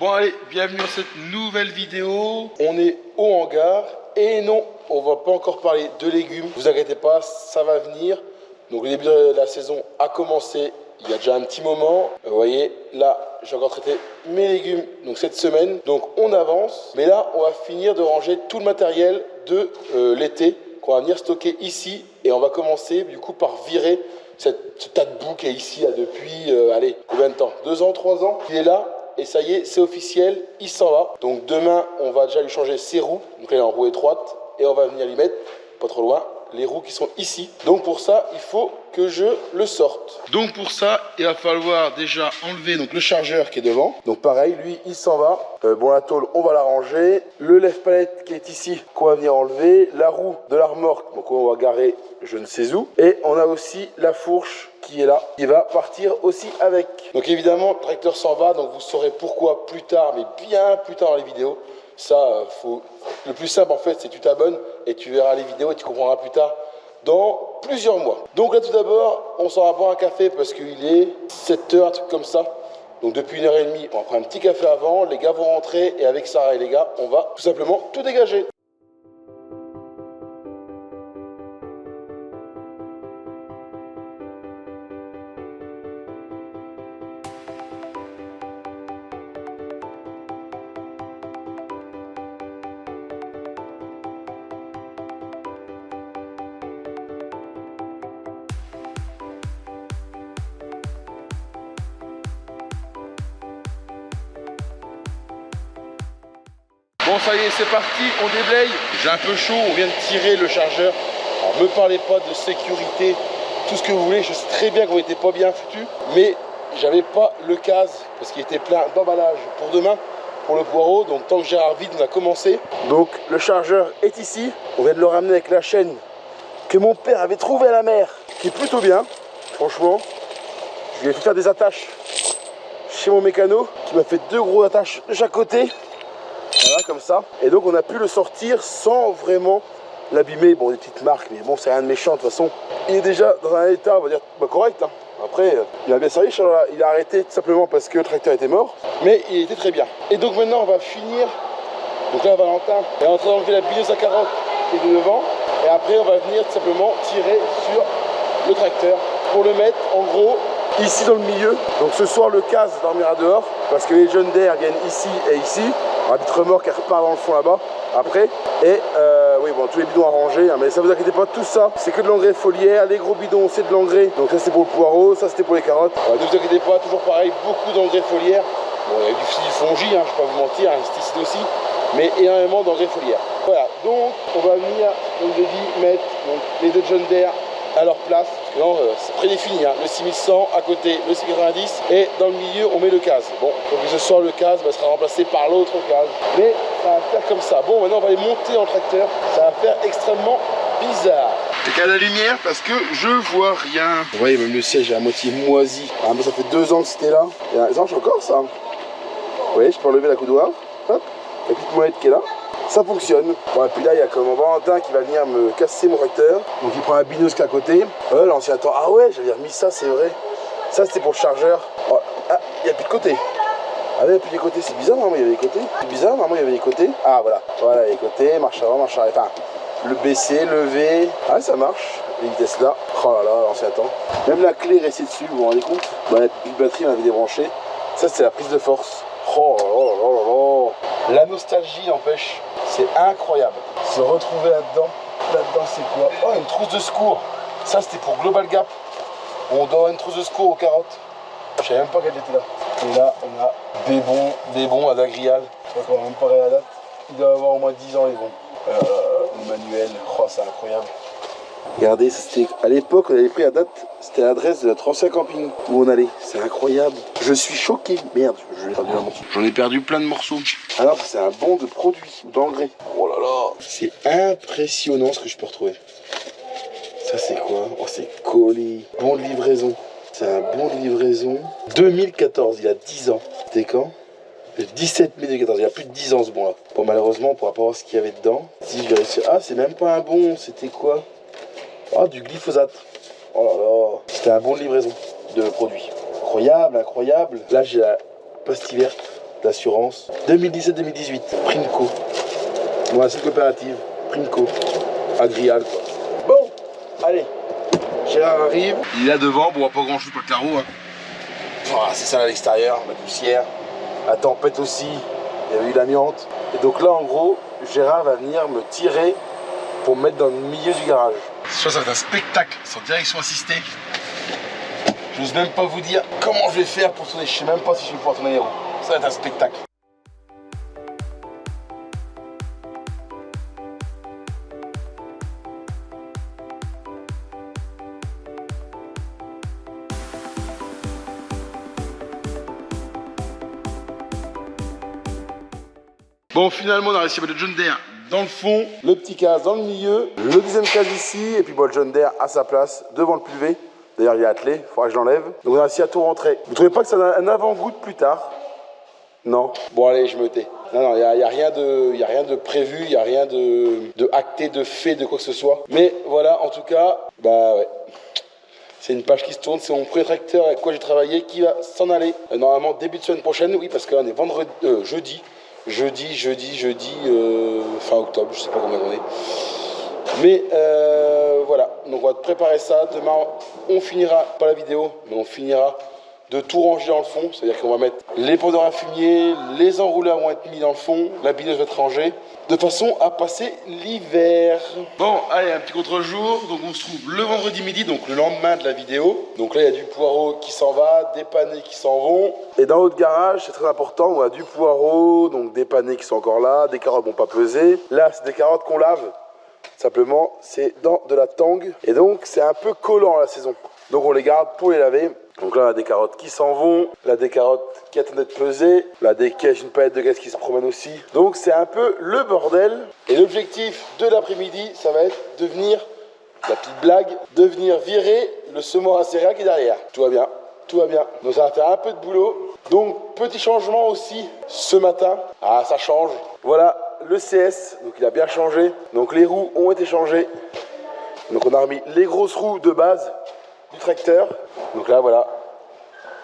Bon allez, bienvenue dans cette nouvelle vidéo. On est au hangar et non, on va pas encore parler de légumes. Vous inquiétez pas, ça va venir. Donc le début de la saison a commencé il y a déjà un petit moment. Vous voyez, là, j'ai encore traité mes légumes donc cette semaine. Donc on avance. Mais là, on va finir de ranger tout le matériel de l'été qu'on va venir stocker ici. Et on va commencer du coup par virer ce tas de boue qui est ici là, depuis, allez, combien de temps? 2 ans, 3 ans? Il est là. Et ça y est, c'est officiel, il s'en va. Donc demain, on va déjà lui changer ses roues. Donc là, il est en roue étroite. Et on va venir lui mettre, pas trop loin, les roues qui sont ici. Donc pour ça, il faut que je le sorte. Donc pour ça, il va falloir déjà enlever donc, le chargeur qui est devant. Donc pareil, lui, il s'en va. Bon, la tôle, on va la ranger. Le lève-palette qui est ici, qu'on va venir enlever. La roue de la remorque, donc on va garer je ne sais où. Et on a aussi la fourche qui est là, qui va partir aussi avec. Donc évidemment, le tracteur s'en va, donc vous saurez pourquoi plus tard, mais bien plus tard dans les vidéos. Ça, le plus simple en fait, c'est que tu t'abonnes et tu verras les vidéos et tu comprendras plus tard dans plusieurs mois. Donc là tout d'abord, on s'en va boire un café parce qu'il est 7h, un truc comme ça. Donc depuis 1h30, on va prendre un petit café avant, les gars vont rentrer et avec Sarah et les gars, on va tout simplement tout dégager. Bon ça y est, c'est parti, on déblaye. J'ai un peu chaud, on vient de tirer le chargeur. Alors me parlez pas de sécurité, tout ce que vous voulez, je sais très bien qu'on n'était pas bien foutu, mais j'avais pas le case parce qu'il était plein d'emballage pour demain, pour le poireau. Donc tant que Gérard vide, on a commencé. Donc le chargeur est ici. On vient de le ramener avec la chaîne que mon père avait trouvée à la mer, qui est plutôt bien, franchement. Je lui ai fait faire des attaches chez mon mécano, qui m'a fait 2 gros attaches de chaque côté. Voilà, comme ça. Et donc on a pu le sortir sans vraiment l'abîmer. Bon, des petites marques, mais bon, c'est rien de méchant de toute façon. Il est déjà dans un état, on va dire, correct. Hein. Après, il a bien servi, il a arrêté tout simplement parce que le tracteur était mort. Mais il était très bien. Et donc maintenant, on va finir. Donc là, Valentin est en train d'enlever la bineuse à carotte qui est de devant. Et après, on va venir tout simplement tirer sur le tracteur pour le mettre en gros ici dans le milieu. Donc ce soir, le case dormira dehors parce que les jeunes d'air viennent ici et ici. La petite remorque elle repart dans le fond là-bas après. Et oui, bon, tous les bidons à ranger, hein, mais ça vous inquiétez pas, tout ça c'est que de l'engrais foliaire. Les gros bidons c'est de l'engrais. Donc ça c'était pour le poireau, ça c'était pour les carottes. Ne vous inquiétez pas, toujours pareil, beaucoup d'engrais foliaire. Bon, il y a du fongi, hein, je vais pas vous mentir, un insecticide aussi, mais énormément d'engrais foliaire. Voilà, donc on va venir, comme je dis, mettre donc, les deux jeunes d'air à leur place, parce que non, c'est prédéfini, hein. Le 6100 à côté, le 690 et dans le milieu on met le case. Bon, donc ce soir le case sera remplacé par l'autre case, mais ça va faire comme ça. Bon, maintenant on va les monter en tracteur, ça va faire extrêmement bizarre. C'est qu'à la lumière parce que je vois rien. Vous voyez, même le siège est à moitié moisi. Ah, mais ça fait 2 ans que c'était là. Et ça marche encore ça. Vous voyez, je peux enlever la coudoir, hop, la petite molette qui est là. Ça fonctionne. Bon, et puis là, il y a comme Valentin qui va venir me casser mon tracteur. Donc il prend un binos qui est à côté. L'ancien temps. Ah ouais, j'avais remis ça, c'est vrai. Ça, c'était pour le chargeur. Oh, ah, il n'y a plus de côté. Ah ouais, il n'y a plus de côté. C'est bizarre, normalement, il y avait des côtés. C'est bizarre, normalement, il y avait des côtés. Ah voilà. Voilà, les côtés. Marche avant, marche arrière. Enfin, le baisser, lever. Ah, ça marche. Les vitesses là. Oh là là, l'ancien temps. Même la clé est restée dessus, vous vous rendez compte? Bah, la petite batterie, on avait débranché. Ça, c'est la prise de force. Oh là là là là là. La nostalgie n'empêche. C'est incroyable. Se retrouver là-dedans. Là-dedans, c'est quoi? Oh, une trousse de secours. Ça, c'était pour Global Gap. On doit avoir une trousse de secours aux carottes. Je savais même pas qu'elle était là. Et là, on a des bons à l'agrial. Je crois qu'on va même pas regarder la date. Il doit avoir au moins 10 ans, les bons. Le manuel. Oh, c'est incroyable. Regardez, c'était à l'époque, on avait pris la date. C'était l'adresse de notre ancien camping où on allait. C'est incroyable. Je suis choqué. Merde, je l'ai perdu un morceau. J'en ai perdu plein de morceaux. Alors, c'est un bon de produits, d'engrais. Oh là là. C'est impressionnant ce que je peux retrouver. Ça, c'est quoi? Oh, c'est colis. Bon de livraison. C'est un bon de livraison. 2014, il y a 10 ans. C'était quand? Le 17 mai 2014. Il y a plus de 10 ans ce bon-là. Bon, malheureusement, on pourra pas voir ce qu'il y avait dedans. Si je vérifie. Ah, c'est même pas un bon. C'était quoi? Ah, du glyphosate. Oh là là. C'était un bon de livraison de produits. Incroyable, incroyable. Là, j'ai la pastille verte. d'assurance. 2017-2018, Primco. Bon, c'est coopérative, Primco. Agrial, quoi. Bon, allez, Gérard arrive. Il est là devant, bon, pas grand chose pour le carreau. Hein. Voilà, c'est ça à l'extérieur, la poussière, la tempête aussi, il y avait eu l'amiante. Et donc là, en gros, Gérard va venir me tirer pour me mettre dans le milieu du garage. Ça va être un spectacle, sans direction assistée. J'ose même pas vous dire comment je vais faire pour tourner, je sais même pas si je vais pouvoir tourner les roues. Ça va être un spectacle. Bon, finalement, on a réussi à mettre le John Deere dans le fond, le petit case dans le milieu, le deuxième case ici, et puis bon, le John Deere à sa place, devant le PV. D'ailleurs, il est attelé, il faudra que je l'enlève. Donc, on a réussi à tout rentrer. Vous trouvez pas que ça a un avant-goût de plus tard? Non. Bon, allez, je me tais. Non, il n'y a rien de prévu, il n'y a rien de acté, de fait, de quoi que ce soit. Mais voilà, en tout cas, bah ouais. C'est une page qui se tourne, c'est mon premier tracteur avec quoi j'ai travaillé qui va s'en aller. Normalement, début de semaine prochaine, oui, parce qu'on est vendredi, jeudi, fin octobre, je sais pas combien on est. Mais voilà, donc on va préparer ça. Demain, on finira, pas la vidéo, mais on finira de tout ranger dans le fond. C'est-à-dire qu'on va mettre les pendeurs à fumier, les enrouleurs vont être mis dans le fond, la bineuse va être rangée, de façon à passer l'hiver. Bon, allez, un petit contre-jour. Donc on se trouve le vendredi midi, donc le lendemain de la vidéo. Donc là, il y a du poireau qui s'en va, des panés qui s'en vont. Et dans notre garage, c'est très important, on a du poireau, donc des panés qui sont encore là, des carottes vont pas peser. Là, c'est des carottes qu'on lave. Simplement, c'est dans de la tangue. Et donc, c'est un peu collant à la saison. Donc, on les garde pour les laver. Donc là, on a des carottes qui s'en vont. Là, des carottes qui attendent d'être pesées. Là, des caisses, une palette de caisses qui se promènent aussi. Donc, c'est un peu le bordel. Et l'objectif de l'après-midi, ça va être de venir, la petite blague, de venir virer le semoir à céréales qui est derrière. Tout va bien. Tout va bien. Donc, ça va faire un peu de boulot. Donc, petit changement aussi ce matin. Ah, ça change. Voilà. Le CS, donc il a bien changé. Donc les roues ont été changées. Donc on a remis les grosses roues de base du tracteur. Donc là voilà,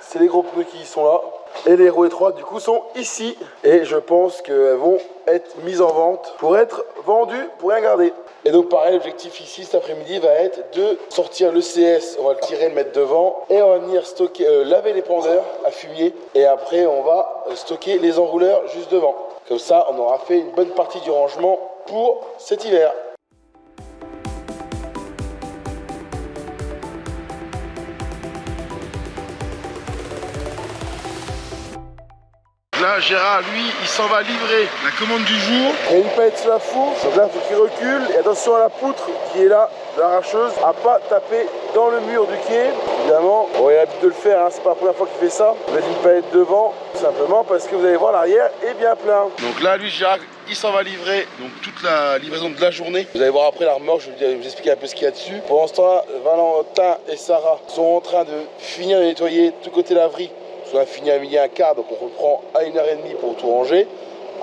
c'est les gros pneus qui sont là. Et les roues étroites du coup sont ici. Et je pense qu'elles vont être mises en vente pour être vendues, pour rien garder. Et donc pareil, l'objectif ici cet après-midi va être de sortir le CS, on va le tirer, le mettre devant. Et on va venir stocker, laver les pendeurs à fumier. Et après on va stocker les enrouleurs juste devant. Comme ça, on aura fait une bonne partie du rangement pour cet hiver. Là, Gérard, lui, il s'en va livrer la commande du jour. Il y a une palette sur la fourche, donc là, il faut qu'il recule. Et attention à la poutre qui est là, l'arracheuse, à pas taper dans le mur du quai. Évidemment, bon, il a l'habitude de le faire, hein, c'est pas la première fois qu'il fait ça. Vous mettez une palette devant, tout simplement parce que vous allez voir, l'arrière est bien plein. Donc là, lui, Gérard, il s'en va livrer donc toute la livraison de la journée. Vous allez voir après la remorque, je vais vous expliquer un peu ce qu'il y a dessus. Pendant ce temps-là, Valentin et Sarah sont en train de finir de nettoyer tout côté laverie. On a fini à 12h15, donc on reprend à 1h30 pour tout ranger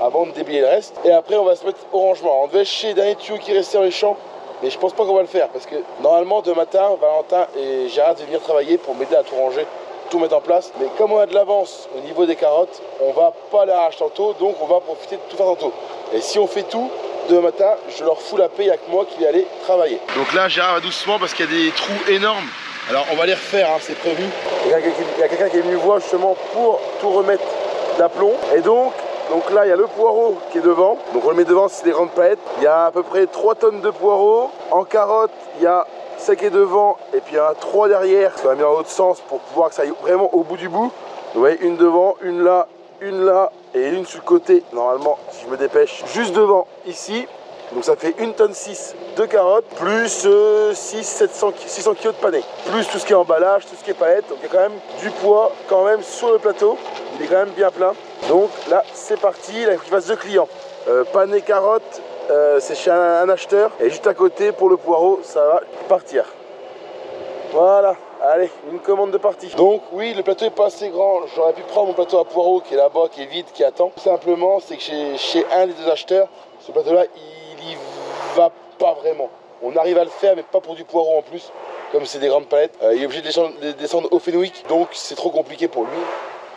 avant de déblayer le reste. Et après, on va se mettre au rangement. Alors, on devait acheter les derniers tuyaux qui restaient dans les champs, mais je pense pas qu'on va le faire parce que normalement, demain matin, Valentin et Gérard devaient venir travailler pour m'aider à tout ranger, tout mettre en place. Mais comme on a de l'avance au niveau des carottes, on va pas les arracher tantôt, donc on va profiter de tout faire tantôt. Et si on fait tout, demain matin, je leur fous la paix, il n'y a que moi qui vais aller travailler. Donc là, Gérard va doucement parce qu'il y a des trous énormes. Alors on va les refaire, hein, c'est prévu. Il y a quelqu'un qui est venu voir justement pour tout remettre d'aplomb. Et donc là il y a le poireau qui est devant. Donc on le met devant, c'est des grandes palettes. Il y a à peu près 3 tonnes de poireaux. En carottes, il y a ça qui est devant et puis il y en a 3 derrière. Ça va mis dans l'autre sens pour pouvoir que ça aille vraiment au bout du bout. Vous voyez, une devant, une là et une sur le côté. Normalement, si je me dépêche, juste devant ici. Donc ça fait 1,6 tonne de carottes, plus 600 kg de panais, plus tout ce qui est emballage, tout ce qui est palette. Donc il y a quand même du poids quand même sur le plateau, il est quand même bien plein. Donc là c'est parti, là il faut qu'il fasse 2 clients. Panais carottes, c'est chez un acheteur, et juste à côté pour le poireau, ça va partir. Voilà, allez, une commande de partie. Donc oui, le plateau est pas assez grand, j'aurais pu prendre mon plateau à poireau qui est là-bas, qui est vide, qui attend. Tout simplement, c'est que chez un des 2 acheteurs, ce plateau-là, il va pas vraiment. On arrive à le faire, mais pas pour du poireau en plus. Comme c'est des grandes palettes, il est obligé de descendre au Fenwick, donc c'est trop compliqué pour lui.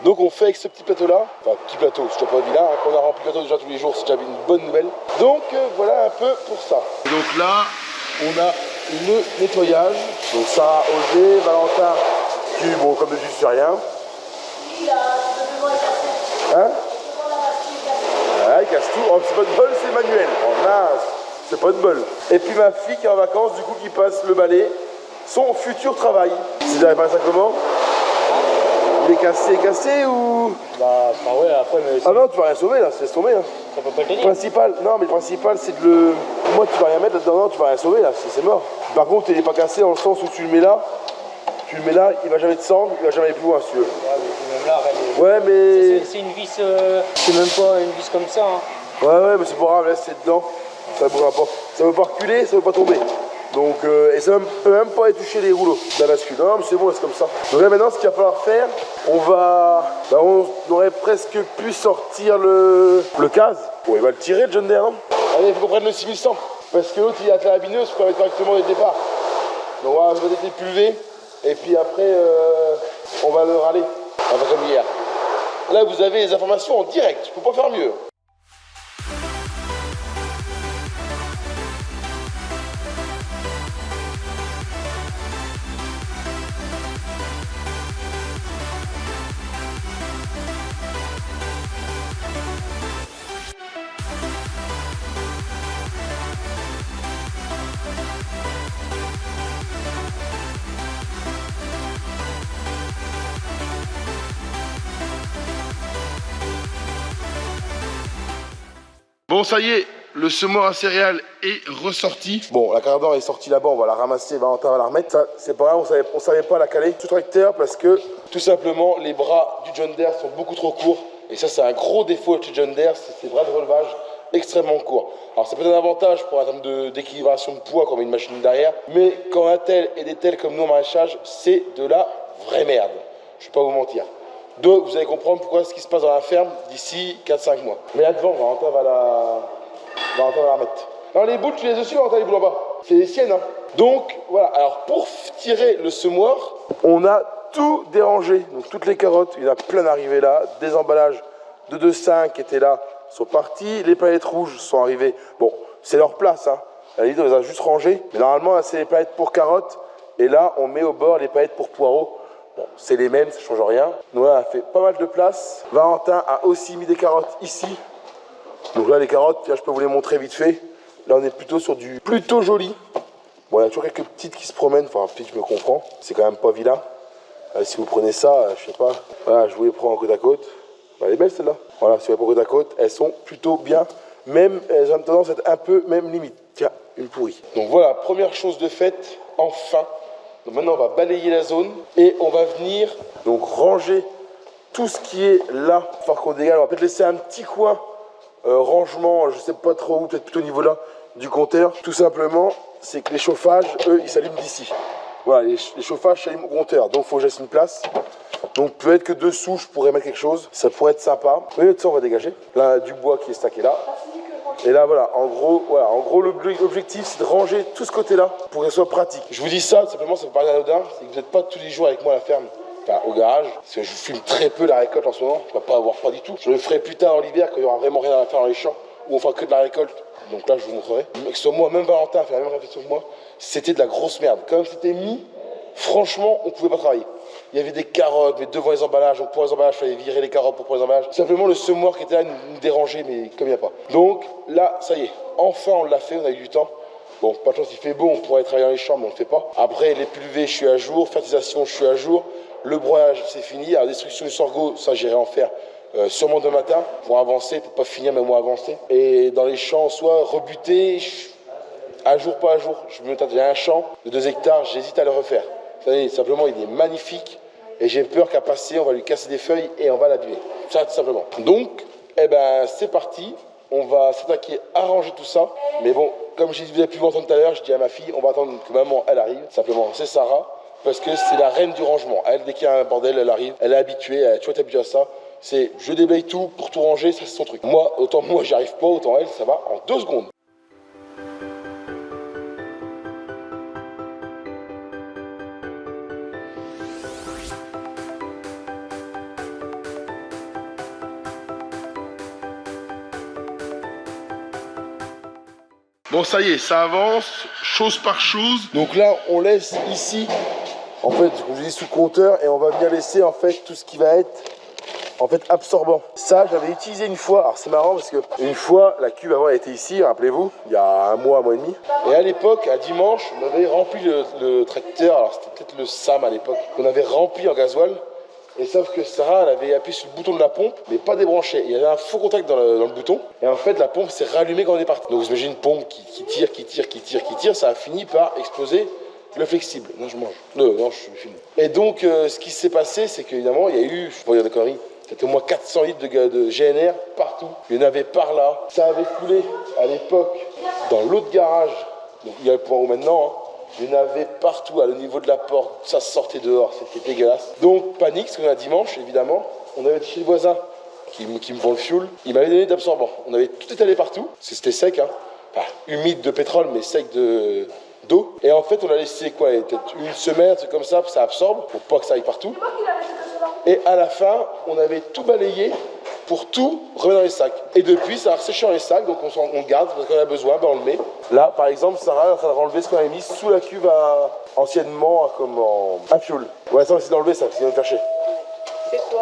Donc on fait avec ce petit plateau-là, enfin petit plateau, c'est déjà pas vilain, hein, qu'on a rempli le plateau déjà tous les jours, c'est déjà une bonne nouvelle. Donc voilà un peu pour ça. Et donc là, on a le nettoyage. Donc Sarah, Osé, Valentin, qui, bon, comme d'habitude, c'est rien. Hein? Ah, il casse tout. Oh, c'est pas de bol, c'est manuel. Oh mince, c'est pas de bol. Et puis ma fille qui est en vacances, du coup, qui passe le balai, son futur travail. Si j'arrive pas à ça comment? Il est cassé ou? Bah, ouais, après, mais. Ah non, tu vas rien sauver là, c'est tomber. Hein. Ça peut pas le tenir. Principal, non, mais le principal, c'est de le. Moi, tu vas rien mettre là-dedans, non, tu vas rien sauver là, c'est mort. Par contre, il est pas cassé dans le sens où tu le mets là, il va jamais descendre, il va jamais aller plus loin si tu veux. Ouais, mais même là, arrête. Ouais, mais. C'est une vis. C'est même pas une vis comme ça. Hein. Ouais, mais c'est pas grave, là, c'est dedans. Ça bougera pas. Ça veut pas reculer, ça veut pas tomber. Donc, et ça peut même pas toucher les rouleaux de la bascule. Non, mais c'est bon, c'est comme ça. Donc là, maintenant, ce qu'il va falloir faire, on va. Bah, on aurait presque pu sortir le case. Bon, il va le tirer, le John Deere, non? Allez, il faut qu'on prenne le 6100. Parce que l'autre, il a la bineuse pour mettre correctement dès le départ. Donc, on va mettre des pulvés. Et puis après, on va le râler. On va faire comme hier. Là, vous avez les informations en direct. Je peux pas faire mieux. Bon, ça y est, le semoir à céréales est ressorti. Bon, la cardan est sortie là-bas, on va la ramasser, Valentin va la remettre. Ça, c'est pas grave, on savait pas la caler sous tracteur parce que, tout simplement, les bras du John Deere sont beaucoup trop courts. Et ça, c'est un gros défaut chez John Deere, c'est ces bras de relevage extrêmement courts. Alors, c'est peut-être un avantage pour un terme d'équilibration de poids, comme une machine derrière. Mais quand un tel et des tels comme nous en maraîchage, c'est de la vraie merde. Je vais pas vous mentir. Donc, vous allez comprendre pourquoi ce qui se passe dans la ferme d'ici 4-5 mois. Mais là devant, Valentin va la remettre. Alors les boules, tu les as dessus, Valentin, les boules en bas. C'est les siennes, hein. Donc, voilà. Alors, pour tirer le semoir, on a tout dérangé. Donc, toutes les carottes, il y en a plein d'arrivées là. Des emballages de 2,5 qui étaient là sont partis. Les palettes rouges sont arrivées. Bon, c'est leur place, hein. À la limite, on les a juste rangées. Mais normalement, là, c'est les palettes pour carottes. Et là, on met au bord les palettes pour poireaux. Bon, c'est les mêmes, ça ne change rien. Donc là, on a fait pas mal de place. Valentin a aussi mis des carottes ici. Donc là, les carottes, là, je peux vous les montrer vite fait. Là, on est plutôt sur du plutôt joli. Bon, il y a toujours quelques petites qui se promènent. Enfin, petites, je me comprends. C'est quand même pas vilain. Si vous prenez ça, je sais pas. Voilà, je vous les prends en côte à côte. Bah, elle est belle celle-là. Voilà, si vous les prenez côte à côte, elles sont plutôt bien. Même, elles ont tendance à être un peu, même limite. Tiens, une pourrie. Donc voilà, première chose de faite, enfin. Donc maintenant, on va balayer la zone et on va venir donc ranger tout ce qui est là. Il va falloir qu'on dégage. On va peut-être laisser un petit coin rangement, je sais pas trop où, peut-être plutôt au niveau là du compteur. Tout simplement, c'est que les chauffages, eux, ils s'allument d'ici. Voilà, les chauffages s'allument au compteur. Donc, il faut que je laisse une place. Donc, peut-être que dessous, je pourrais mettre quelque chose. Ça pourrait être sympa. Oui, ça, on va dégager. Là, du bois qui est stacké là. Et là, voilà, en gros, l'objectif, c'est de ranger tout ce côté-là pour que ce soit pratique. Je vous dis ça, simplement, ça peut paraître anodin, c'est que vous n'êtes pas tous les jours avec moi à la ferme, enfin, au garage, parce que je filme très peu la récolte en ce moment, je ne vais pas avoir pas du tout. Je le ferai plus tard en l'hiver, quand il n'y aura vraiment rien à faire dans les champs, où on fera que de la récolte. Donc là, je vous montrerai. Mais que ce soit moi, même Valentin a fait la même réflexion que moi, c'était de la grosse merde. Comme c'était mis, franchement, on ne pouvait pas travailler. Il y avait des carottes, mais devant les emballages, donc pour les emballages, il fallait virer les carottes pour les emballages. Simplement, le semoir qui était là nous dérangeait, mais comme il n'y a pas. Donc là, ça y est, enfin on l'a fait, on a eu du temps. Bon, pas de chance, il fait beau, on pourrait travailler dans les champs, mais on ne le fait pas. Après, les pulvés, je suis à jour, fertilisation, je suis à jour. Le broyage, c'est fini. La destruction du sorgho, ça, j'irai en faire sûrement demain matin pour avancer, peut-être pas finir, mais moi avancer. Et dans les champs, soit rebuter, à jour, pas à jour. J'ai un champ de 2 hectares, j'hésite à le refaire. Vous savez, simplement, il est magnifique. Et j'ai peur qu'à passer, on va lui casser des feuilles et on va l'abîmer. Ça, tout simplement. Donc, eh ben, c'est parti. On va s'attaquer à ranger tout ça. Mais bon, comme vous avez pu m'entendre tout à l'heure, je dis à ma fille, on va attendre que maman, elle arrive. Simplement, c'est Sarah. Parce que c'est la reine du rangement. Elle, dès qu'il y a un bordel, elle arrive. Elle est habituée, elle a toujours été habituée à ça. C'est je déblaye tout pour tout ranger, ça c'est son truc. Moi, autant moi, j'y arrive pas, autant elle, ça va en 2 secondes. Bon, ça y est, ça avance, chose par chose. Donc là, on laisse ici, en fait, comme je dis, sous compteur, et on va bien laisser en fait tout ce qui va être en fait absorbant. Ça, j'avais utilisé une fois. Alors c'est marrant parce que une fois, la cuve avant elle était ici, rappelez-vous, il y a un mois et demi. Et à l'époque, un dimanche, on avait rempli le tracteur. Alors c'était peut-être le SAM à l'époque, qu'on avait rempli en gasoil. Et sauf que Sarah, elle avait appuyé sur le bouton de la pompe, mais pas débranché. Il y avait un faux contact dans le bouton. Et en fait, la pompe s'est rallumée quand on est parti. Donc vous imaginez une pompe qui tire, ça a fini par exploser le flexible. Non, je mange. Non, je suis fini. Et donc, ce qui s'est passé, c'est qu'évidemment, il y a eu, je ne vais pas dire de conneries, c'était au moins 400 litres de GNR partout. Il y en avait par là. Ça avait coulé à l'époque dans l'autre garage. Donc il y a le point où maintenant, hein. Il y en avait partout, à le niveau de la porte, ça sortait dehors, c'était dégueulasse. Donc panique, parce qu'on a dimanche, évidemment, on avait chez le voisin qui me vend le fioul, il m'avait donné d'absorbant. On avait tout étalé partout, c'était sec, hein. Enfin, humide de pétrole, mais sec d'eau. Et en fait, on a laissé quoi, peut-être une semaine, c'est comme ça absorbe, pour pas que ça aille partout. Et à la fin, on avait tout balayé pour tout remettre dans les sacs. Et depuis, ça a resséché dans les sacs, donc on le garde, parce qu'on a besoin, ben on le met. Là, par exemple, Sarah est en train de renlever ce qu'on avait mis sous la cuve anciennement comme à fioul. Ouais, ça, on va essayer d'enlever ça, parce qu'il va me faire chier.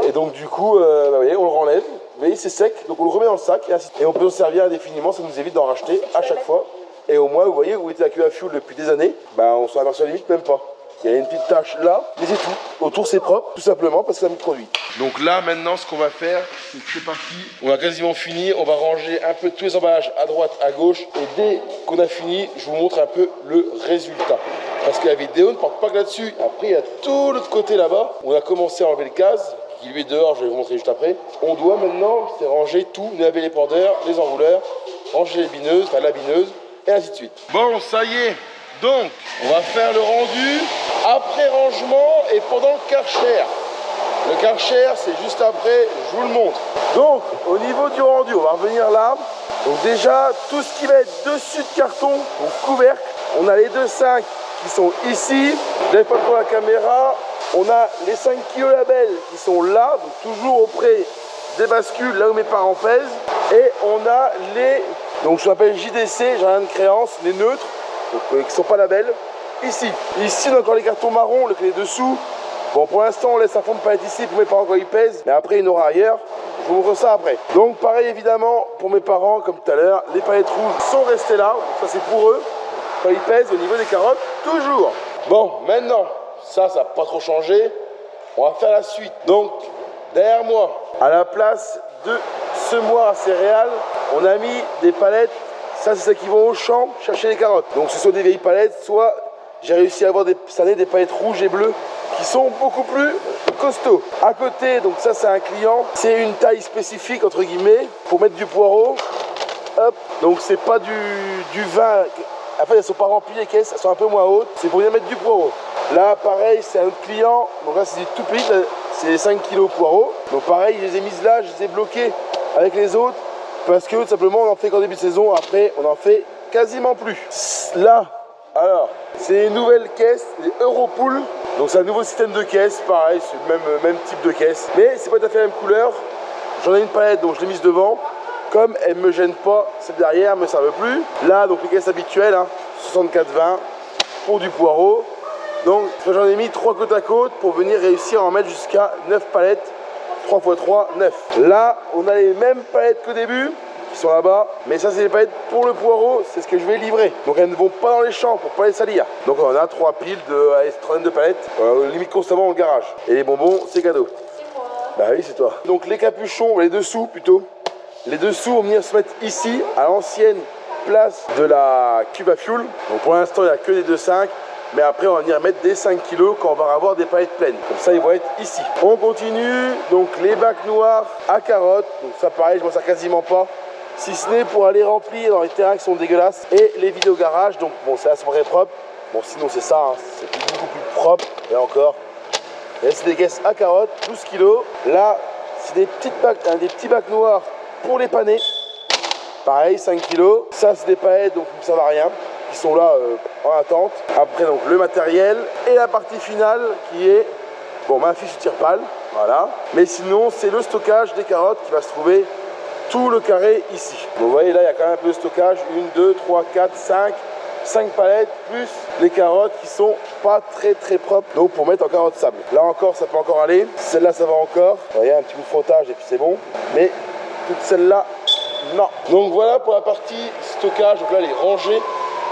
Et donc, du coup, bah, vous voyez, on le renlève. Vous voyez, c'est sec, donc on le remet dans le sac. Et on peut en servir indéfiniment, ça nous évite d'en racheter à chaque fois. Et au moins, vous voyez, où était la cuve à fioul depuis des années, bah, on s'en aperçoit limite même pas. Il y a une petite tache là, mais c'est tout. Autour, c'est propre, tout simplement parce que ça me produit. Donc là, maintenant, ce qu'on va faire, c'est parti. On a quasiment fini. On va ranger un peu tous les emballages à droite, à gauche. Et dès qu'on a fini, je vous montre un peu le résultat. Parce que la vidéo ne porte pas que là-dessus. Après, il y a tout l'autre côté là-bas. On a commencé à enlever le gaz, qui lui est dehors, je vais vous montrer juste après. On doit maintenant, c'est ranger tout, laver les pendeurs, les enrouleurs, ranger les bineuses, enfin la bineuse, et ainsi de suite. Bon, ça y est. Donc, on va faire le rendu après rangement et pendant le Karcher. Le Karcher, c'est juste après, je vous le montre. Donc, au niveau du rendu, on va revenir là. Donc déjà, tout ce qui va être dessus de carton, donc couvercle, on a les 2,5 qui sont ici. Je n'avais pas trop la caméra. On a les 5 kg labels qui sont là, donc toujours auprès des bascules, là où mes parents pèsent. Et on a les, donc je l'appelle JDC, j'ai rien de créance, les neutres. Donc, qui ne sont pas labels, ici. Ici, on a encore les cartons marrons, les dessous. Bon, pour l'instant, on laisse un fond de palette ici pour mes parents quand ils pèsent, mais après, il y en aura ailleurs. Je vous montre ça après. Donc, pareil, évidemment, pour mes parents, comme tout à l'heure, les palettes rouges sont restées là. Ça, c'est pour eux. Quand ils pèsent, au niveau des carottes, toujours. Bon, maintenant, ça n'a pas trop changé. On va faire la suite. Donc, derrière moi, à la place de semoir à céréales, on a mis des palettes. Ça, c'est ceux qui vont au champ chercher les carottes. Donc, ce sont des vieilles palettes, soit j'ai réussi à avoir cette année des palettes rouges et bleues qui sont beaucoup plus costauds. À côté, donc ça, c'est un client. C'est une taille spécifique, entre guillemets, pour mettre du poireau. Hop. Donc, c'est pas du vin. En fait, elles sont pas remplies les caisses, elles sont un peu moins hautes. C'est pour bien mettre du poireau. Là, pareil, c'est un autre client. Donc là, c'est du tout petit. C'est 5 kg poireau. Donc, pareil, je les ai mises là, je les ai bloquées avec les autres. Parce que tout simplement on en fait qu'en début de saison, après on en fait quasiment plus. Là, alors, c'est une nouvelle caisse, les Europool. Donc c'est un nouveau système de caisse, pareil, c'est le même type de caisse. Mais c'est pas tout à fait la même couleur. J'en ai une palette, donc je l'ai mise devant. Comme elle me gêne pas, celle derrière me servent plus. Là, donc les caisses habituelles, hein, 64,20 pour du poireau. Donc j'en ai mis 3 côte à côte pour venir réussir à en mettre jusqu'à 9 palettes. 3 x 3, 9. Là, on a les mêmes palettes qu'au début, qui sont là-bas. Mais ça, c'est les palettes pour le poireau, c'est ce que je vais livrer. Donc, elles ne vont pas dans les champs pour pas les salir. Donc, on a 3 piles de trentaine de palettes, limite constamment dans le garage. Et les bonbons, c'est cadeau. C'est moi. Bah oui, c'est toi. Donc, les capuchons, les dessous plutôt. Les dessous vont venir se mettre ici, à l'ancienne place de la cuve à fioul. Donc, pour l'instant, il n'y a que des 2,5. Mais après, on va venir mettre des 5 kg quand on va avoir des palettes pleines. Comme ça, ils vont être ici. On continue. Donc, les bacs noirs à carottes. Donc, ça, pareil, je m'en sers quasiment pas. Si ce n'est pour aller remplir dans les terrains qui sont dégueulasses. Et les vides au garage. Donc, bon, c'est à peu près propre. Bon, sinon, c'est ça. Hein. C'est beaucoup plus propre. Et encore. Et là, c'est des caisses à carottes, 12 kg. Là, c'est des petits bacs noirs pour les panner. Pareil, 5 kg. Ça, c'est des palettes, donc ça ne va rien. Qui sont là en attente. Après donc le matériel et la partie finale qui est bon ma fiche tire pâle, voilà. Mais sinon c'est le stockage des carottes qui va se trouver tout le carré ici. Donc vous voyez là, il y a quand même un peu de stockage. 1, 2, 3, 4, 5 palettes, plus les carottes qui sont pas très propres. Donc pour mettre en carottes sable. Là encore, ça peut encore aller. Celle-là, ça va encore. Vous voyez, un petit coup de frottage et puis c'est bon. Mais toutes celles-là, non. Donc voilà pour la partie stockage. Donc là, les rangées.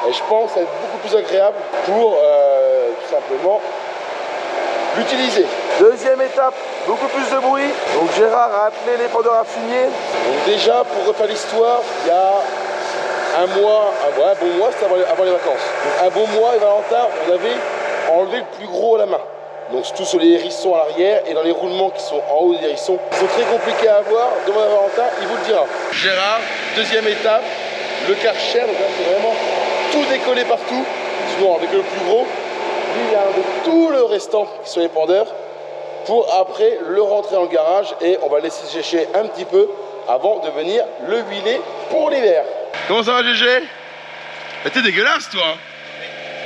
Et je pense que ça va être beaucoup plus agréable pour tout simplement l'utiliser. Deuxième étape, beaucoup plus de bruit. Donc Gérard a appelé les pendeurs à fumier. Donc déjà, pour refaire l'histoire, il y a un bon mois, c'était avant les vacances. Donc un bon mois, et Valentin, on avait enlevé le plus gros à la main. Donc tout sur les hérissons à l'arrière et dans les roulements qui sont en haut des hérissons. Ils sont très compliqués à avoir. Demandez à Valentin, il vous le dira. Gérard, deuxième étape, le Karcher. Donc là, c'est vraiment tout décollé partout. Sinon, avec le plus gros, lui, il a enlevé tout le restant qui sont les pendeurs pour après le rentrer dans le garage et on va le laisser sécher un petit peu avant de venir le huiler pour l'hiver. Comment ça va, GG? T'es dégueulasse, toi.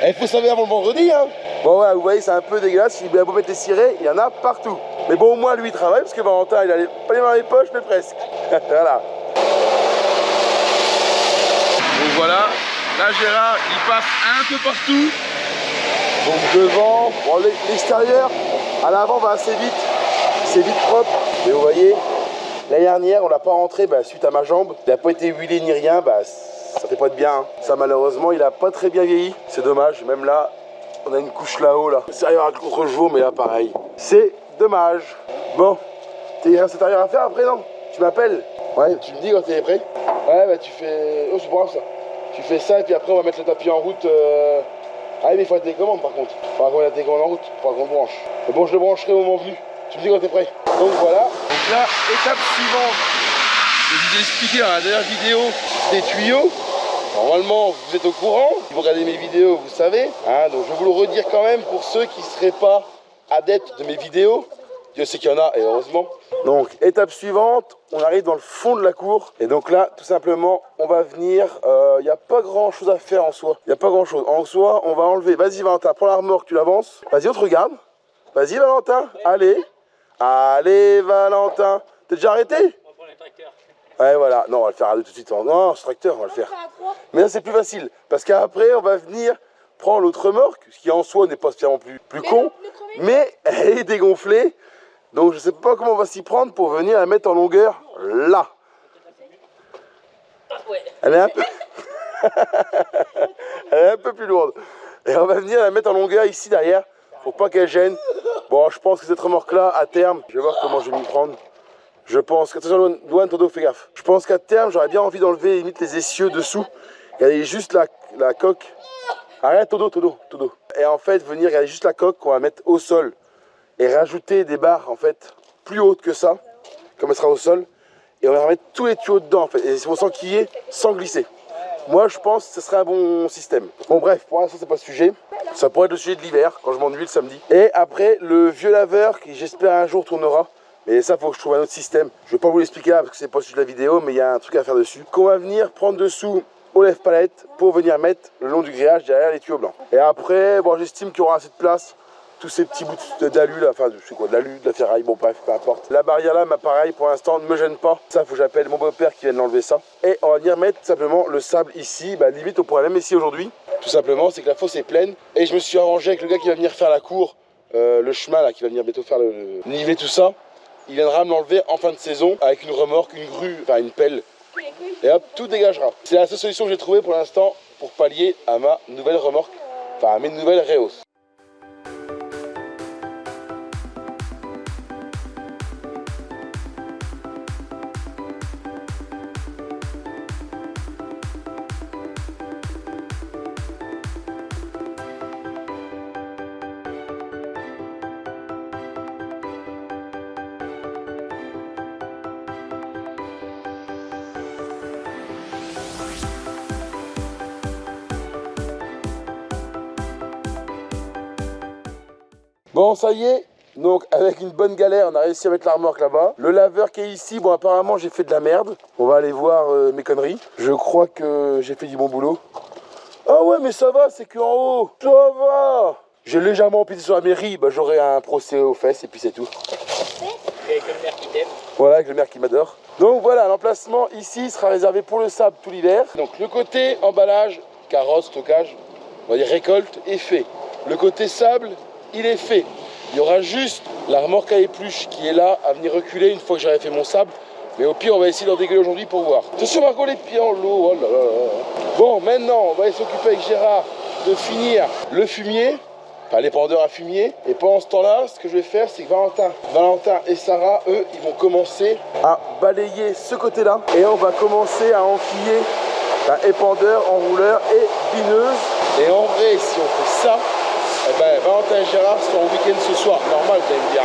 Il faut savoir avant le vendredi, hein. Bon, ouais, vous voyez, c'est un peu dégueulasse. Il a beau mettre les cirés, il y en a partout. Mais bon, au moins, lui, il travaille parce que Valentin, il a pas les mains dans les poches, mais presque. Voilà. Donc voilà, là, Gérard, il passe un peu partout. Donc devant, bon, l'extérieur, à l'avant va assez vite. C'est vite propre. Et vous voyez, l'année dernière, on l'a pas rentré suite à ma jambe. Il n'a pas été huilé ni rien. Ça fait pas de bien. Hein. Ça, malheureusement, il a pas très bien vieilli. C'est dommage. Même là, on a une couche là-haut. Là. C'est arrivé avec l'autre jour, mais là, pareil. C'est dommage. Bon, c'est rien à faire après, non? Tu m'appelles? Ouais, tu me dis quand t'es prêt? Ouais, tu fais... Oh, c'est pas grave, ça. Tu fais ça, et puis après, on va mettre le tapis en route. Ah oui, mais il faut la télécommande par contre. Il faudra qu'on mette la télécommande en route, il faudra qu'on le branche. Mais bon, je le brancherai au moment venu. Tu me dis quand t'es prêt. Donc voilà. Donc là, étape suivante. Je vous ai expliqué dans la dernière vidéo des tuyaux. Normalement, vous êtes au courant. Si vous regardez mes vidéos, vous savez. Hein, donc je vais vous le redire quand même pour ceux qui ne seraient pas adeptes de mes vidéos. Dieu sait qu'il y en a, et heureusement. Donc, étape suivante, on arrive dans le fond de la cour. Et donc là, tout simplement, on va venir. Il n'y a pas grand chose à faire en soi. Il n'y a pas grand chose. En soi, on va enlever. Vas-y, Valentin, prends la remorque, tu l'avances. Vas-y, on te regarde. Vas-y, Valentin. Allez. Allez, Valentin. T'es déjà arrêté? On va prendre les tracteurs. Ouais, voilà. Non, on va le faire à deux tout de suite. Non, ce tracteur, on va le faire. Mais là, c'est plus facile. Parce qu'après, on va venir prendre l'autre remorque, ce qui en soi n'est pas spécialement plus con. Mais elle est dégonflée. Donc je ne sais pas comment on va s'y prendre pour venir la mettre en longueur là. Elle est un peu... Elle est un peu plus lourde. Et on va venir la mettre en longueur ici derrière. Faut pas qu'elle gêne. Bon, je pense que cette remorque là, à terme, je vais voir comment je vais m'y prendre. Je pense que... Attention, Douane, Todo, fais gaffe. Je pense qu'à terme, j'aurais bien envie d'enlever limite les essieux dessous. Regardez juste la coque. Arrête, Todo. Et en fait, venir regarder juste la coque qu'on va mettre au sol. Et rajouter des barres en fait plus hautes que ça, comme elle sera au sol, et on va remettre tous les tuyaux dedans en fait, et c'est pour s'enquiller sans glisser. Moi je pense que ce serait un bon système. Bon bref, pour l'instant c'est pas le sujet, ça pourrait être le sujet de l'hiver, quand je m'ennuie le samedi. Et après le vieux laveur qui j'espère un jour tournera, mais ça faut que je trouve un autre système. Je vais pas vous l'expliquer là parce que c'est pas le sujet de la vidéo, mais il y a un truc à faire dessus. Qu'on va venir prendre dessous au lève-palette pour venir mettre le long du grillage derrière les tuyaux blancs. Et après, bon j'estime qu'il y aura assez de place. Tous ces petits bouts d'alu là, enfin je sais quoi, de l'alu, de la ferraille, bon bref, peu importe. La barrière là, pareil pour l'instant ne me gêne pas. Ça faut que j'appelle mon beau-père qui vienne l'enlever ça. Et on va venir mettre simplement le sable ici, limite on pourrait même ici aujourd'hui. Tout simplement c'est que la fosse est pleine. Et je me suis arrangé avec le gars qui va venir faire la cour, le chemin là, qui va venir bientôt faire le niveler tout ça. Il viendra me l'enlever en fin de saison avec une remorque, une grue, enfin une pelle. Et hop, tout dégagera. C'est la seule solution que j'ai trouvée pour l'instant pour pallier à ma nouvelle remorque, enfin à mes nouvelles Reos. Bon, ça y est, donc avec une bonne galère, on a réussi à mettre la remorque là-bas. Le laveur qui est ici, bon apparemment j'ai fait de la merde. On va aller voir mes conneries. Je crois que j'ai fait du bon boulot. Ah ouais, mais ça va, c'est qu'en haut. Ça va. J'ai légèrement empiété sur la mairie, j'aurai un procès aux fesses et puis c'est tout. Et avec le maire qui t'aime. Voilà, avec le maire qui m'adore. Donc voilà, l'emplacement ici sera réservé pour le sable tout l'hiver. Donc le côté emballage, carotte, stockage, on va dire récolte, est fait. Le côté sable, il est fait. Il y aura juste la remorque à épluche qui est là à venir reculer une fois que j'aurai fait mon sable. Mais au pire, on va essayer d'en dégueuler aujourd'hui pour voir. Attention Margot, les pieds en l'eau. Oh là là là. Bon, maintenant, on va s'occuper avec Gérard de finir le fumier. Enfin, l'épandeur à fumier. Et pendant ce temps-là, ce que je vais faire, c'est que Valentin et Sarah, eux, ils vont commencer à balayer ce côté-là. Et on va commencer à enfiler épandeur, enrouleur et bineuse. Et en vrai, si on fait ça, eh ben, Valentin et Gérard sont en week-end ce soir. Normal, vous allez me dire.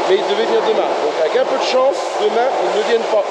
Mais ils devaient venir demain. Donc avec un peu de chance, demain, ils ne viennent pas.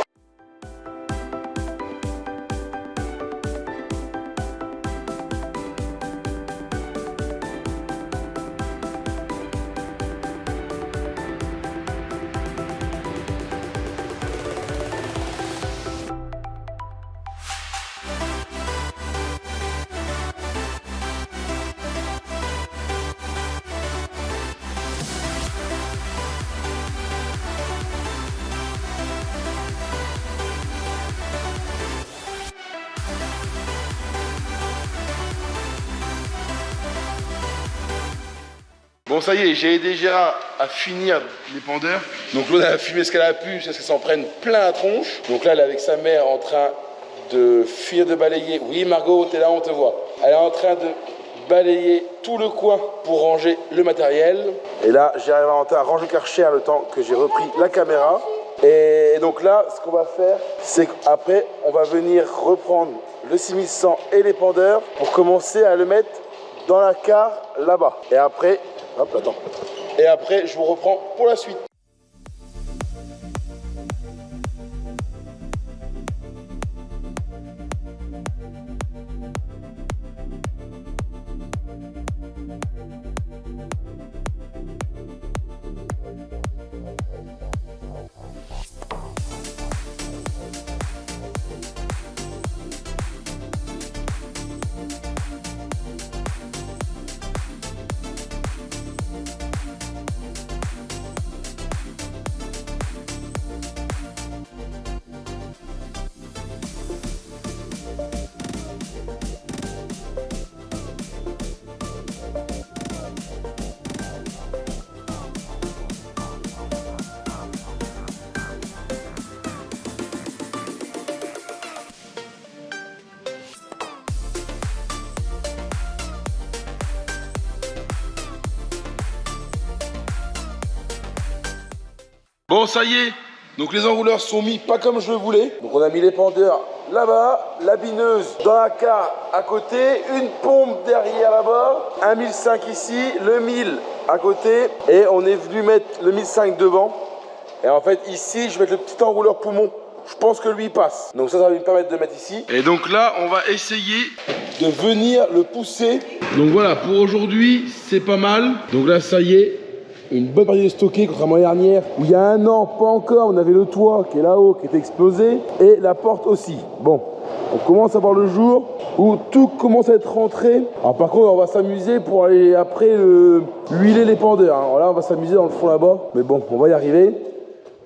Bon, ça y est, j'ai aidé Gérard à finir l'épandeur. Donc l'eau a fumé ce qu'elle a pu, c'est qu'elle s'en prenne plein la tronche. Donc là, elle est avec sa mère en train de finir de balayer. Oui, Margot, t'es là, on te voit. Elle est en train de balayer tout le coin pour ranger le matériel. Et là, j'arrive à ranger le Karcher le temps que j'ai repris la caméra. Et donc là, ce qu'on va faire, c'est qu'après, on va venir reprendre le 6100 et l'épandeur pour commencer à le mettre dans la care là-bas. Et après, hop, attends. Et après, je vous reprends pour la suite. Bon, ça y est, donc les enrouleurs sont mis pas comme je le voulais. Donc on a mis l'épandeur là-bas, la bineuse dans la care à côté, une pompe derrière là-bas, un 1005 ici, le 1000 à côté, et on est venu mettre le 1005 devant. Et en fait ici, je vais mettre le petit enrouleur poumon. Je pense que lui passe. Donc ça va me permettre de mettre ici. Et donc là, on va essayer de venir le pousser. Donc voilà, pour aujourd'hui, c'est pas mal. Donc là, ça y est. Une bonne partie de stocké, contrairement à l'année dernière, où il y a un an, pas encore, on avait le toit qui est là-haut, qui était explosé, et la porte aussi. Bon, on commence à voir le jour où tout commence à être rentré. Alors par contre, on va s'amuser pour aller après huiler l'épandeur. Hein. Là, on va s'amuser dans le fond là-bas, mais bon, on va y arriver.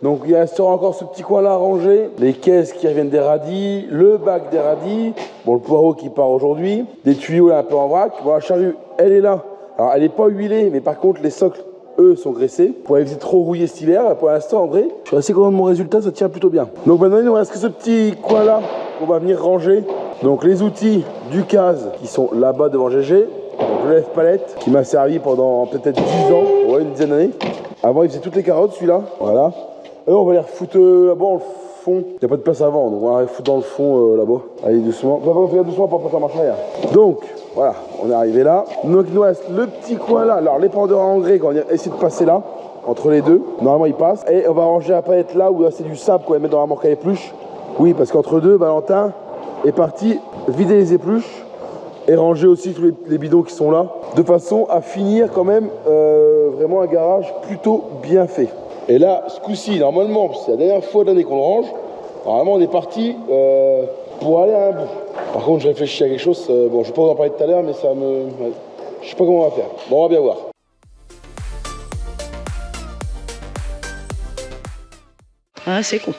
Donc il restera encore ce petit coin là à ranger, les caisses qui reviennent des radis, le bac des radis, bon le poireau qui part aujourd'hui, des tuyaux là un peu en vrac. Bon, la charrue, elle est là. Alors elle n'est pas huilée, mais par contre les socles, eux, sont graissés pour éviter trop rouiller cet hiver. Pour l'instant, en vrai, je suis assez content de mon résultat, ça tient plutôt bien. Donc maintenant, il nous reste que ce petit coin là qu'on va venir ranger. Donc les outils du CASE qui sont là-bas devant GG. Donc le lève-palette qui m'a servi pendant peut-être 10 ans, ouais, une dizaine d'années. Avant, il faisait toutes les carottes, celui-là. Voilà. Et on va les refoutre là-bas en fond. Il n'y a pas de place avant, donc on va les foutre dans le fond là-bas. Allez, doucement. On va faire doucement pour pas faire marche arrière. Donc, voilà, on est arrivé là. Donc il nous reste le petit coin là. Alors l'épandeur à engrais, on va essayer de passer là, entre les deux. Normalement il passe. Et on va ranger la palette là où là c'est du sable qu'on va mettre dans la remorque à épluches. Oui, parce qu'entre deux, Valentin est parti vider les épluches et ranger aussi tous les bidons qui sont là. De façon à finir quand même vraiment un garage plutôt bien fait. Et là, ce coup-ci, normalement, c'est la dernière fois de l'année qu'on le range. Normalement on est parti pour aller à un bout. Par contre, je réfléchis à quelque chose. Bon, je vais pas vous en parler tout à l'heure, mais ça me... Ouais. Je sais pas comment on va faire. Bon, on va bien voir. Ah, c'est con.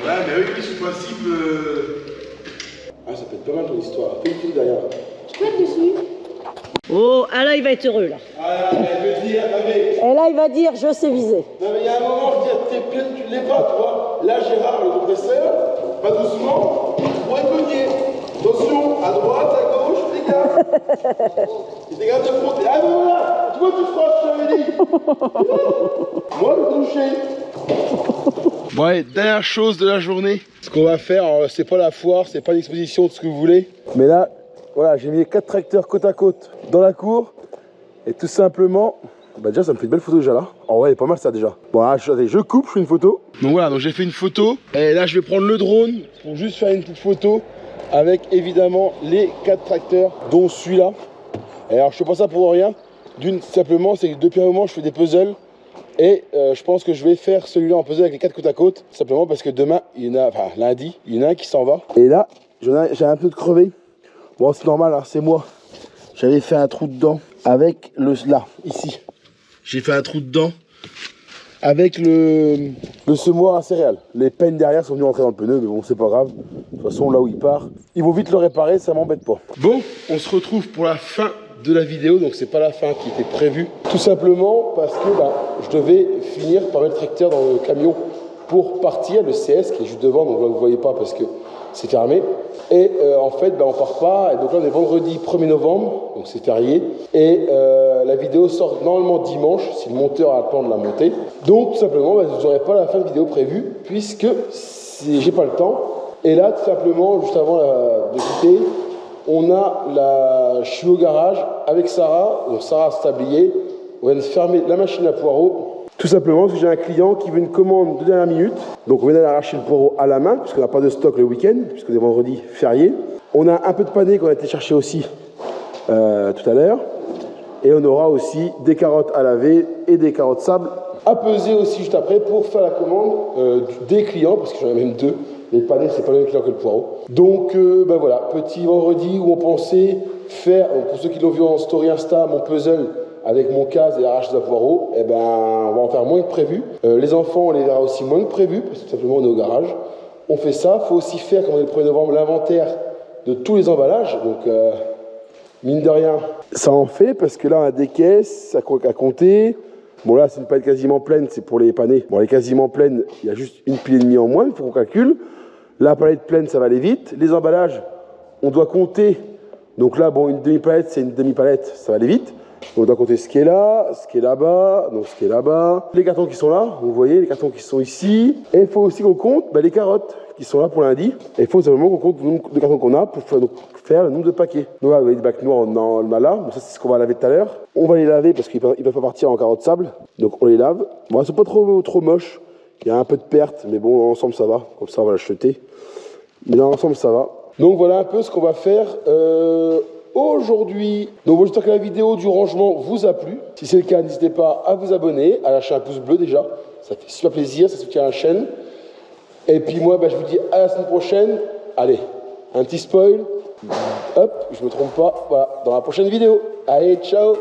Ouais, Ouais, mais oui, ce principe. Ah, ça peut être pas mal ton histoire. Fais une truc derrière. Je peux être dessus. Oh, ah là, il va être heureux, là. Ah, elle veut dire, non mais. Et là, il va dire, je sais viser. Non, mais il y a un moment, je dis, t'es plein, tu l'es pas, tu vois. Là, Gérard, le compresseur, pas doucement, pour écogner. Attention, à droite, à gauche, fais gaffe. Fais gaffe de fronter. Ah, ben voilà, tu vois, tu frottes, je t'avais dit. Moi, le toucher. Bon, allez, dernière chose de la journée. Ce qu'on va faire, c'est pas la foire, c'est pas l'exposition de ce que vous voulez. Mais là, voilà, j'ai mis 4 tracteurs côte à côte dans la cour. Et tout simplement, bah déjà ça me fait une belle photo déjà là. En vrai, elle est pas mal ça déjà. Bon là, je coupe, je fais une photo. Donc voilà, donc j'ai fait une photo. Et là, je vais prendre le drone pour juste faire une petite photo avec évidemment les 4 tracteurs, dont celui-là. Et alors, je fais pas ça pour rien. D'une, simplement, c'est que depuis un moment, je fais des puzzles. Et je pense que je vais faire celui-là en puzzle avec les 4 côte à côte. Simplement parce que demain, il y en a, enfin lundi, il y en a un qui s'en va. Et là, j'ai un peu de crevé. Bon, c'est normal, hein, c'est moi. J'avais fait un trou dedans avec le... Là, ici. J'ai fait un trou dedans avec le semoir à céréales. Les peines derrière sont venues rentrer dans le pneu, mais bon, c'est pas grave. De toute façon, là où il part, ils vont vite le réparer, ça m'embête pas. Bon, on se retrouve pour la fin de la vidéo, donc c'est pas la fin qui était prévue. Tout simplement parce que je devais finir par mettre le tracteur dans le camion pour partir, le CS qui est juste devant, donc là vous voyez pas parce que c'est fermé. Et en fait, on part pas. Et donc là, on est vendredi 1er novembre, donc c'est férié. Et la vidéo sort normalement dimanche, si le monteur a le temps de la monter. Donc tout simplement, vous n'aurez pas la fin de vidéo prévue, puisque j'ai pas le temps. Et là, tout simplement, juste avant de quitter, je suis au garage avec Sarah. Donc Sarah s'est tablier. On vient de fermer la machine à poireaux. Tout simplement parce que j'ai un client qui veut une commande de dernière minute. Donc on vient d'aller arracher le poireau à la main, puisqu'on n'a pas de stock le week-end, puisqu'on est vendredi férié. On a un peu de panais qu'on a été chercher aussi tout à l'heure. Et on aura aussi des carottes à laver et des carottes sable à peser aussi juste après pour faire la commande des clients, parce que j'en ai même 2. Les panais, c'est pas le même client que le poireau. Donc voilà, petit vendredi où on pensait faire, pour ceux qui l'ont vu en story Insta, mon puzzle avec mon case et l'arrache de poireau, on va en faire moins que prévu. Les enfants, on les verra aussi moins que prévu, parce que tout simplement on est au garage. On fait ça. Il faut aussi faire, comme on est le 1er novembre, l'inventaire de tous les emballages. Donc, mine de rien, ça en fait, parce que là, on a des caisses à compter. Bon, là, c'est une palette quasiment pleine, c'est pour les panais. Bon, elle est quasiment pleine, il y a juste une pile et demie en moins, il faut qu'on calcule. La palette pleine, ça va aller vite. Les emballages, on doit compter. Donc là, bon, une demi-palette, c'est une demi-palette, ça va aller vite. On doit compter ce qui est là, ce qui est là-bas, donc ce qui est là-bas. Les cartons qui sont là, vous voyez, les cartons qui sont ici. Et il faut aussi qu'on compte les carottes qui sont là pour lundi. Et il faut simplement qu'on compte le nombre de cartons qu'on a pour faire le nombre de paquets. Donc là, vous voyez les bacs noirs, on a là. Bon, ça, c'est ce qu'on va laver tout à l'heure. On va les laver parce qu'ils ne peuvent pas partir en carottes sable. Donc on les lave. Bon, c'est pas trop moche. Il y a un peu de perte, mais bon, ensemble, ça va. Comme ça, on va l'acheter. Mais dans l'ensemble, ça va. Donc voilà un peu ce qu'on va faire aujourd'hui. Donc j'espère que la vidéo du rangement vous a plu. Si c'est le cas, n'hésitez pas à vous abonner, à lâcher un pouce bleu déjà. Ça fait super plaisir, ça soutient la chaîne. Et puis moi, je vous dis à la semaine prochaine. Allez, un petit spoil. Hop, je me trompe pas. Voilà, dans la prochaine vidéo. Allez, ciao.